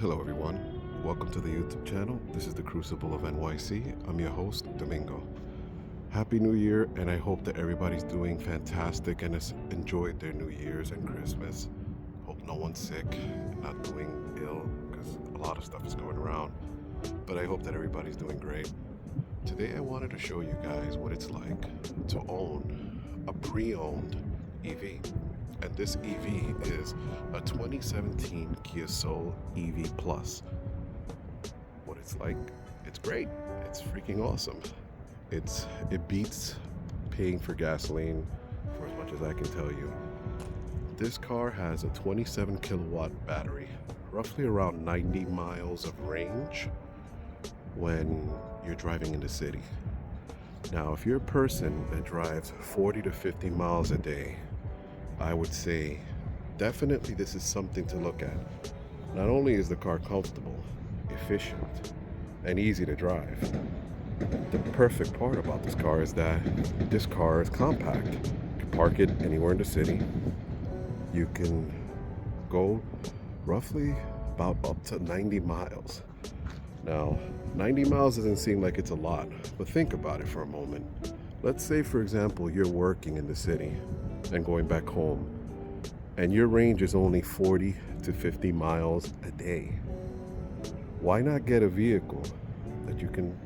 Hello everyone, welcome to the YouTube channel. This is the Crucible of NYC. I'm your host, Domingo. Happy New Year, and I hope that everybody's doing fantastic and has enjoyed their New Year's and Christmas. Hope no one's sick, not doing ill, because a lot of stuff is going around. But I hope that everybody's doing great. Today I wanted to show you guys what it's like to own a pre-owned EV. And this EV is a 2017 Kia Soul EV Plus. What it's like, it's great. It's freaking awesome. It beats paying for gasoline for as much as I can tell you. This car has a 27 kilowatt battery, roughly around 90 miles of range when you're driving in the city. Now, if you're a person that drives 40 to 50 miles a day, I would say definitely this is something to look at. Not only is the car comfortable, efficient, and easy to drive, the perfect part about this car is that this car is compact. You can park it anywhere in the city. You can go roughly about up to 90 miles. Now, 90 miles doesn't seem like it's a lot, but think about it for a moment. Let's say, for example, you're working in the city and going back home, and your range is only 40 to 50 miles a day. Why not get a vehicle that you can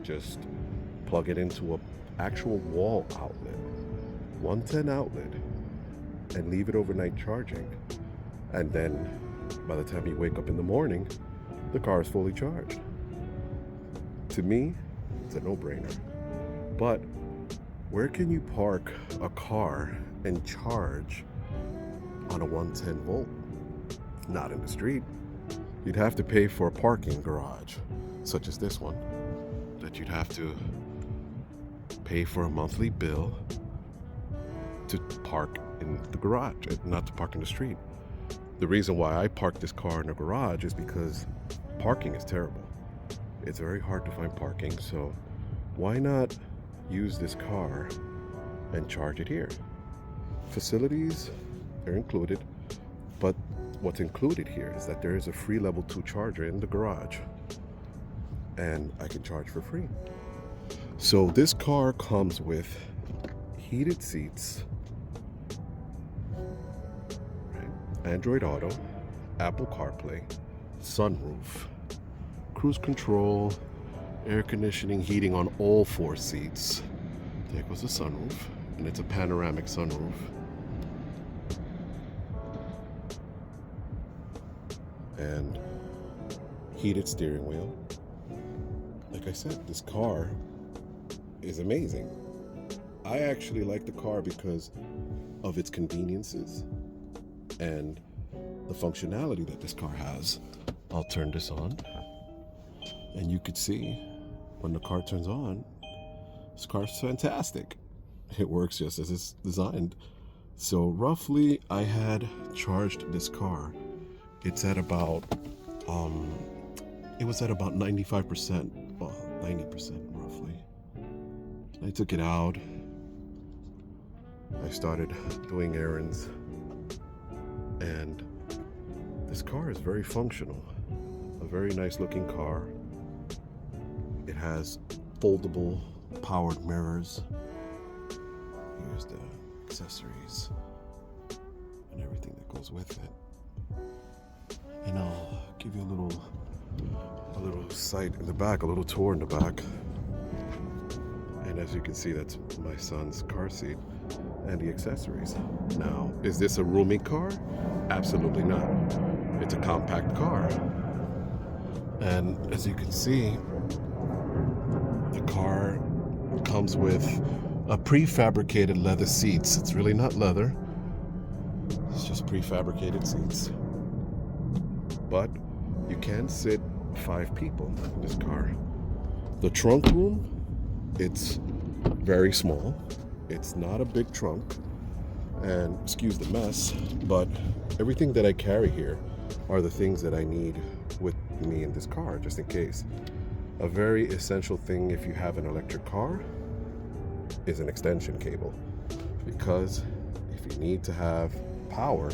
just plug it into an actual wall outlet, 110 outlet, and leave it overnight charging? And then by the time you wake up in the morning, the car is fully charged. To me, it's a no-brainer. But where can you park a car and charge on a 110 volt? Not in the street. You'd have to pay for a parking garage, such as this one, that you'd have to pay for a monthly bill to park in the garage, not to park in the street. The reason why I park this car in the garage is because parking is terrible. It's very hard to find parking, so why not use this car and charge it here? Facilities are included, but what's included here is that there is a free level 2 charger in the garage, and I can charge for free. So this car comes with heated seats, right? Android Auto, Apple CarPlay, sunroof, cruise control, air conditioning, heating on all 4 seats. There goes the sunroof, and it's a panoramic sunroof. And heated steering wheel. Like I said, this car is amazing. I actually like the car because of its conveniences and the functionality that this car has. I'll turn this on, and you could see when the car turns on, this car's fantastic. It works just as it's designed. So roughly, I had charged this car. It's at about, it was at about 95%, well, 90% roughly. I took it out. I started doing errands, and this car is very functional. A very nice looking car. It has foldable powered mirrors. Here's the accessories and everything that goes with it. And I'll give you a little sight in the back, a little tour in the back. And as you can see, that's my son's car seat and the accessories. Now, is this a roomy car? Absolutely not. It's a compact car. And as you can see, the car comes with a prefabricated leather seats. It's really not leather. It's just prefabricated seats. But you can sit 5 people in this car. The trunk room, it's very small. It's not a big trunk. And excuse the mess, but everything that I carry here are the things that I need with me in this car, just in case. A very essential thing if you have an electric car is an extension cable, because if you need to have power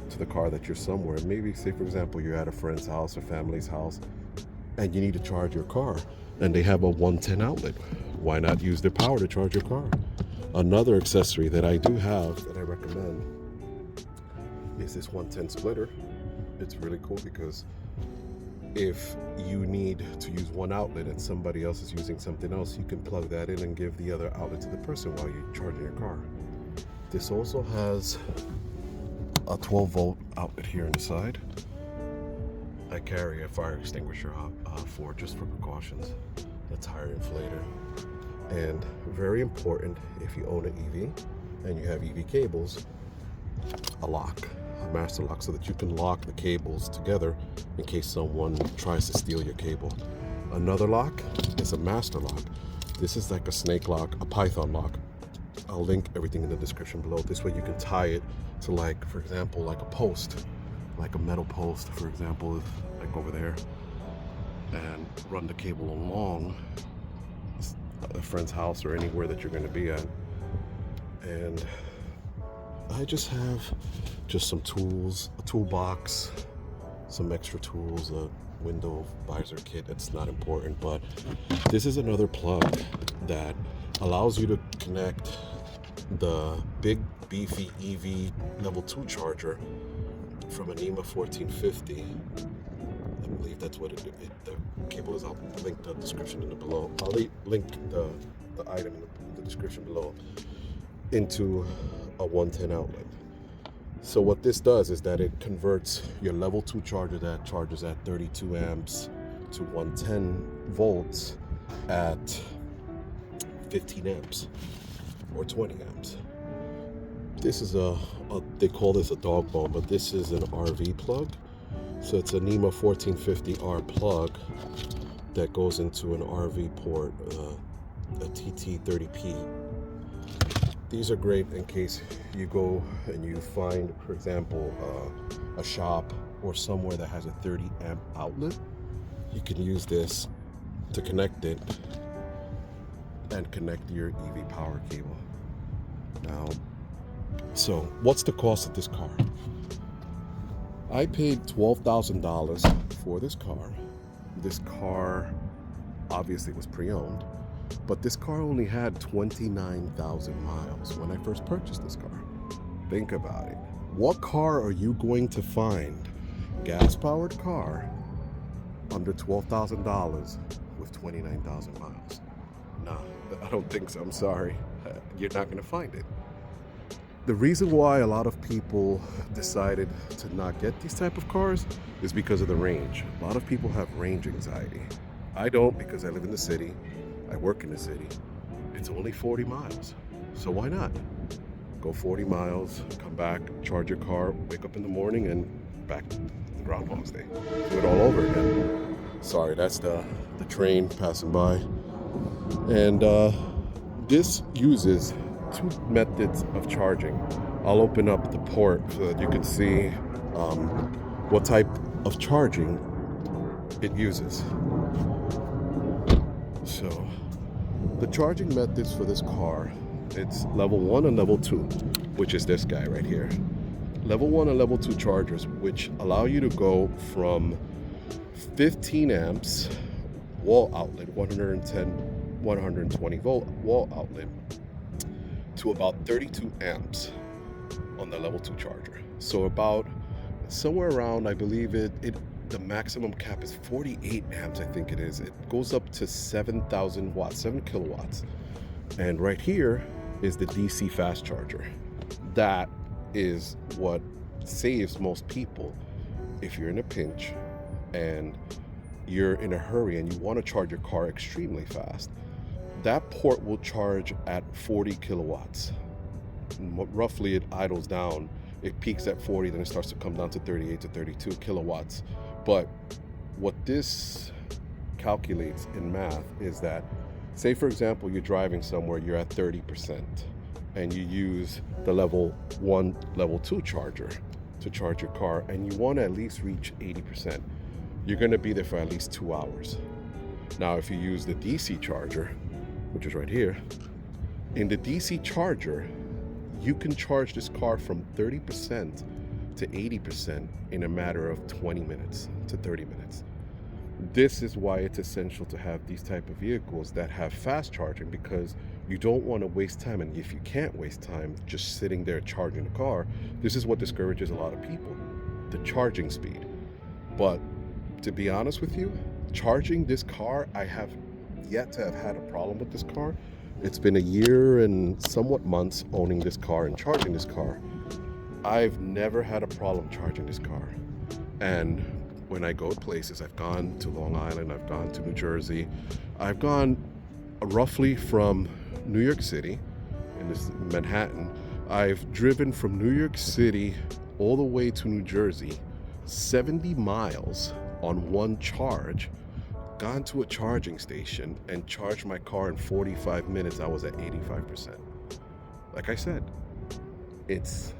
to the car that you're somewhere. Maybe, say for example, you're at a friend's house or family's house and you need to charge your car and they have a 110 outlet. Why not use their power to charge your car? Another accessory that I do have that I recommend is this 110 splitter. It's really cool because if you need to use one outlet and somebody else is using something else, you can plug that in and give the other outlet to the person while you're charging your car. This also has a 12-volt outlet here on the side. I carry a fire extinguisher just for precautions, a tire inflator, and very important if you own an EV and you have EV cables, a lock, a master lock, so that you can lock the cables together in case someone tries to steal your cable. Another lock is a master lock. This is like a snake lock, a python lock. I'll link everything in the description below. This way you can tie it to, like, for example, like a post, like a metal post, for example, like over there, and run the cable along a friend's house or anywhere that you're going to be at. And I just have some tools, a toolbox, some extra tools, a window visor kit. That's not important, but this is another plug that allows you to connect the big beefy EV level 2 charger from a NEMA 1450. I believe that's what the cable is. I'll link the description in the below. I'll link the item in the description below into a 110 outlet. So what this does is that it converts your level 2 charger that charges at 32 amps to 110 volts at 15 amps or 20 amps. This is they call this a dog bone, but this is an RV plug. So it's a NEMA 1450R plug that goes into an RV port, a TT30P. These are great in case you go and you find, for example, a shop or somewhere that has a 30 amp outlet. You can use this to connect it and connect your EV power cable. Now, so what's the cost of this car? I paid $12,000 for this car. This car obviously was pre-owned, but this car only had 29,000 miles when I first purchased this car. Think about it. What car are you going to find, gas-powered car, under $12,000 with 29,000 miles? Nah, I don't think so. I'm sorry. You're not going to find it. The reason why a lot of people decided to not get these type of cars is because of the range. A lot of people have range anxiety. I don't, because I live in the city. I work in the city. It's only 40 miles. So why not? Go 40 miles, come back, charge your car, wake up in the morning, and back to Groundhog's Day. Do it all over again. Sorry, that's the train passing by. And this uses two methods of charging. I'll open up the port so that you can see what type of charging it uses. So the charging methods for this car, it's level 1 and level 2, which is this guy right here. Level 1 and level 2 chargers, which allow you to go from 15 amps wall outlet, 120 volt wall outlet, to about 32 amps on the level 2 charger. So about somewhere around, I believe the maximum cap is 48 amps, I think it is. It goes up to 7,000 watts, 7 kilowatts. And right here is the DC fast charger. That is what saves most people if you're in a pinch and you're in a hurry and you want to charge your car extremely fast. That port will charge at 40 kilowatts. Roughly, it idles down. It peaks at 40, then it starts to come down to 38 to 32 kilowatts. But what this calculates in math is that, say for example, you're driving somewhere, you're at 30%, and you use the level 1, level 2 charger to charge your car, and you want to at least reach 80%. You're going to be there for at least 2 hours. Now, if you use the DC charger, which is right here, in the DC charger, you can charge this car from 30% to 80% in a matter of 20 minutes to 30 minutes. This is why it's essential to have these type of vehicles that have fast charging, because you don't want to waste time. And if you can't waste time just sitting there charging the car, this is what discourages a lot of people, the charging speed. But to be honest with you, charging this car, I have yet to have had a problem with this car. It's been a year and somewhat months owning this car and charging this car. I've never had a problem charging this car. And when I go to places, I've gone to Long Island, I've gone to New Jersey, I've gone roughly from New York City, in this Manhattan. I've driven from New York City all the way to New Jersey, 70 miles on one charge, gone to a charging station and charged my car in 45 minutes. I was at 85%. Like I said, it's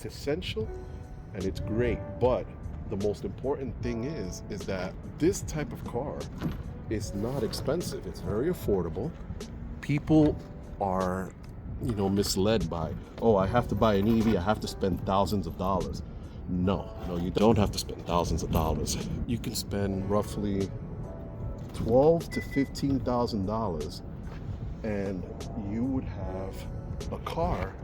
essential and it's great, but the most important thing is that this type of car is not expensive. It's very affordable. People are, misled by, oh, I have to buy an EV, I have to spend thousands of dollars. No, you don't have to spend thousands of dollars. You can spend roughly $12,000 to $15,000 and you would have a car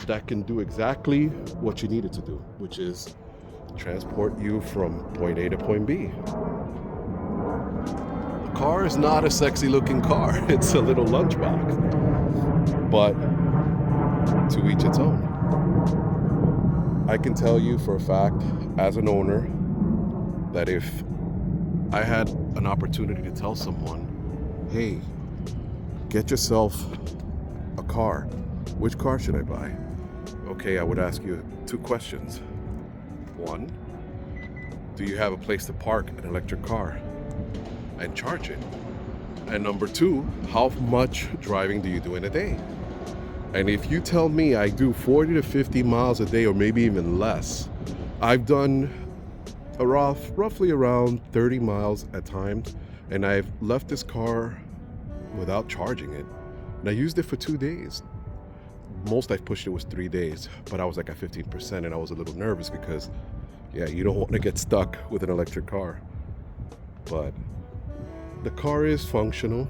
that can do exactly what you need it to do, which is transport you from point A to point B. The car is not a sexy looking car. It's a little lunchbox, but to each its own. I can tell you for a fact, as an owner, that if I had an opportunity to tell someone, hey, get yourself a car, which car should I buy? Okay, I would ask you two questions. One, do you have a place to park an electric car and charge it? And number two, how much driving do you do in a day? And if you tell me I do 40 to 50 miles a day, or maybe even less, I've done roughly around 30 miles at times, and I've left this car without charging it. And I used it for 2 days. Most I've pushed it was 3 days, but I was like at 15%, and I was a little nervous because, you don't want to get stuck with an electric car. But the car is functional.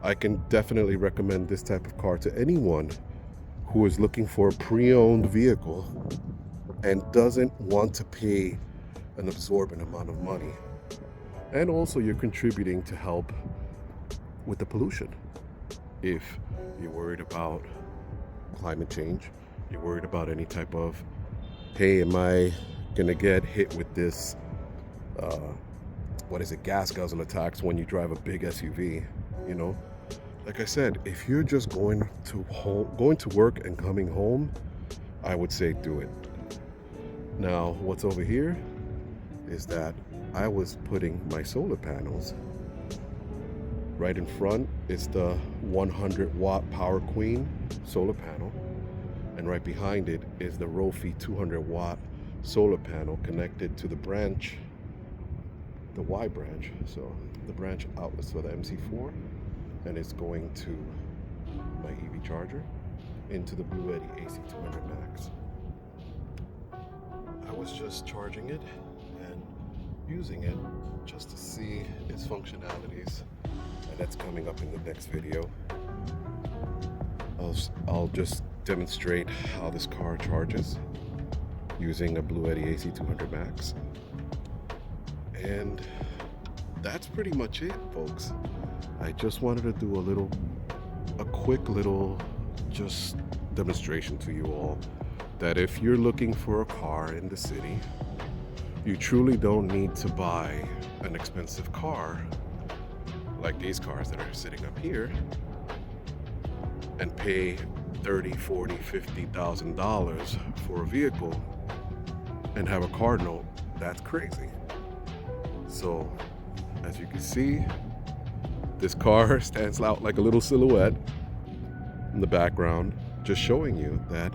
I can definitely recommend this type of car to anyone who is looking for a pre-owned vehicle and doesn't want to pay an absorbent amount of money. And also you're contributing to help with the pollution. If you're worried about climate change, you're worried about any type of, hey, am I gonna get hit with this, gas guzzle attacks when you drive a big SUV, Like I said, if you're just going to work and coming home, I would say do it. Now, what's over here is that I was putting my solar panels right in front. It's the 100 watt Power Queen solar panel, and right behind it is the Lofi 200 watt solar panel connected to the branch, the Y branch, so the branch outlets for the MC4, and it's going to my EV charger into the Bluetti AC200 Max. I was just charging it and using it just to see its functionalities, and that's coming up in the next video. I'll just demonstrate how this car charges using a Bluetti AC200 Max. And that's pretty much it, folks. I just wanted to do a quick little just demonstration to you all that if you're looking for a car in the city, you truly don't need to buy an expensive car like these cars that are sitting up here and pay $30,000, $40,000, $50,000 for a vehicle and have a car note. That's crazy. So as you can see, this car stands out like a little silhouette in the background, just showing you that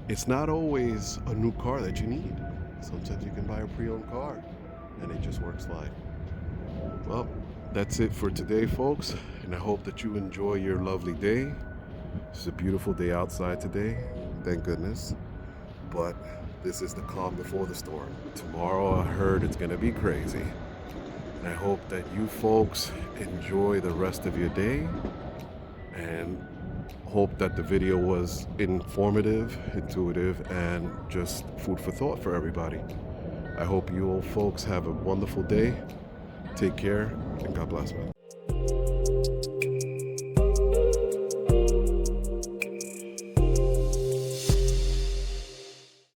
it's not always a new car that you need. Sometimes you can buy a pre-owned car and it just works fine. Well, that's it for today, folks, and I hope that you enjoy your lovely day. It's a beautiful day outside today, thank goodness. but this is the calm before the storm. Tomorrow I heard it's gonna be crazy. And I hope that you folks enjoy the rest of your day, and hope that the video was informative, intuitive, and just food for thought for everybody. I hope you all folks have a wonderful day. Take care, and God bless, man.